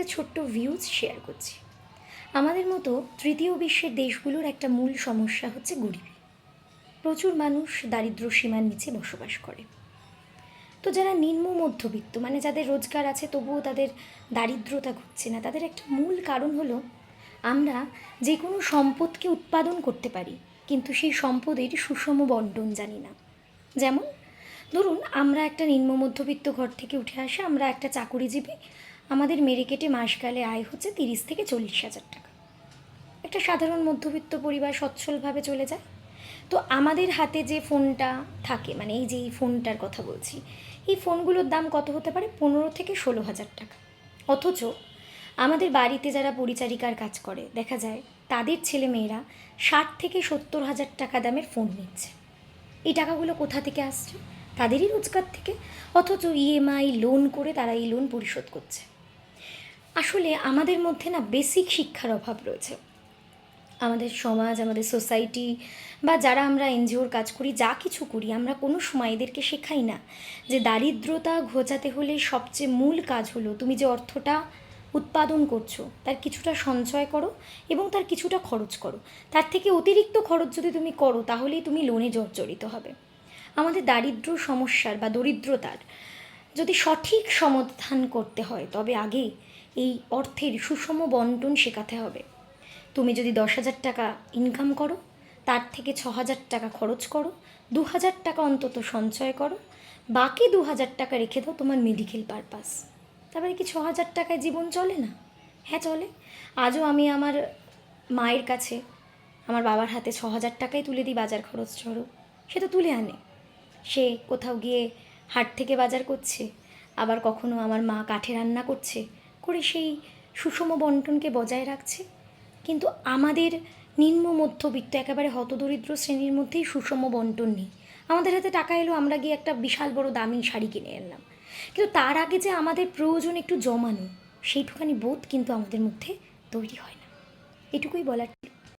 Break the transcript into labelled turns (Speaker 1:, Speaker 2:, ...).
Speaker 1: একটা ছোট্ট views share করছি। আমাদের মতো তৃতীয় বিশ্বের দেশগুলোর একটা মূল সমস্যা হচ্ছে গরিবি। প্রচুর মানুষ দারিদ্র্য সীমার নিচে বসবাস করে। তো যারা নিম্ন মধ্যবিত্ত, মানে যাদের রোজগার আছে তবুও তাদের দারিদ্রতা ঘুচছে না, তাদের একটা মূল কারণ হলো আমরা যে কোনো সম্পদকে উৎপাদন করতে পারি, কিন্তু সেই সম্পদের সুষম বন্টন জানি না। যেমন ধরুন, আমরা একটা নিম্ন মধ্যবিত্ত ঘর থেকে উঠে আসা, আমরা একটা চাকুরিজীবী, আমাদের মেরে কেটে মাস গেলে আয় হচ্ছে 30 থেকে 40 হাজার টাকা। একটা সাধারণ মধ্যবিত্ত পরিবার সচ্ছলভাবে চলে যায়। তো আমাদের হাতে যে ফোনটা থাকে, মানে এই যে এই ফোনটার কথা বলছি, এই ফোনগুলোর দাম কত হতে পারে? 15 থেকে 16 হাজার টাকা। অথচ আমাদের বাড়িতে যারা পরিচারিকার কাজ করে, দেখা যায় তাদের ছেলে মেয়েরা 60 থেকে 70 হাজার টাকা দামের ফোন নিচ্ছে। এই টাকাগুলো কোথা থেকে আসছে? তাদেরই রোজগার থেকে। অথচ ইএমআই লোন করে তারা এই লোন পরিশোধ করছে। আসলে আমাদের মধ্যে না বেসিক শিক্ষার অভাব রয়েছে। আমাদের সমাজ, আমাদের সোসাইটি বা যারা আমরা এনজিওর কাজ করি, যা কিছু করি, আমরা কোনো সময় এদেরকে শেখাই না যে দারিদ্রতা ঘোচাতে হলে সবচেয়ে মূল কাজ হলো তুমি যে অর্থটা উৎপাদন করছো তার কিছুটা সঞ্চয় করো এবং তার কিছুটা খরচ করো। তার থেকে অতিরিক্ত খরচ যদি তুমি করো তাহলেই তুমি লোনে জর্জরিত হবে। আমাদের দারিদ্র সমস্যার বা দরিদ্রতার যদি সঠিক সমাধান করতে হয়, তবে আগে এই অর্থের সুষম বন্টন শেখাতে হবে। তুমি যদি 10,000 টাকা ইনকাম করো, তার থেকে 6,000 টাকা খরচ করো, 2,000 টাকা অন্তত সঞ্চয় করো, বাকি 2,000 টাকা রেখে দাও তোমার মেডিকেল পারপাস। তারপরে কি 6,000 টাকায় জীবন চলে না? হ্যাঁ, চলে। আজও আমি আমার মায়ের কাছে আমার বাবার হাতে 6,000 টাকাই তুলে দিই বাজার খরচ স্বরূপ। সে তো তুলে আনে, সে কোথাও গিয়ে হাট থেকে বাজার করছে, আবার কখনো আমার মা কাঠে রান্না করছে, করে সেই সুষম বন্টনকে বজায় রাখছে। কিন্তু আমাদের নিম্ন মধ্যবিত্ত একেবারে হতদরিদ্র শ্রেণীর মধ্যেই সুষম বন্টন নেই। আমাদের হাতে টাকা এলো, আমরা গিয়ে একটা বিশাল বড় দামি শাড়ি কিনে আনলাম, কিন্তু তার আগে যে আমাদের প্রয়োজন একটু জমানো, সেইটুখানি বোধ কিন্তু আমাদের মধ্যে তৈরি হয় না। এটুকুই বলার।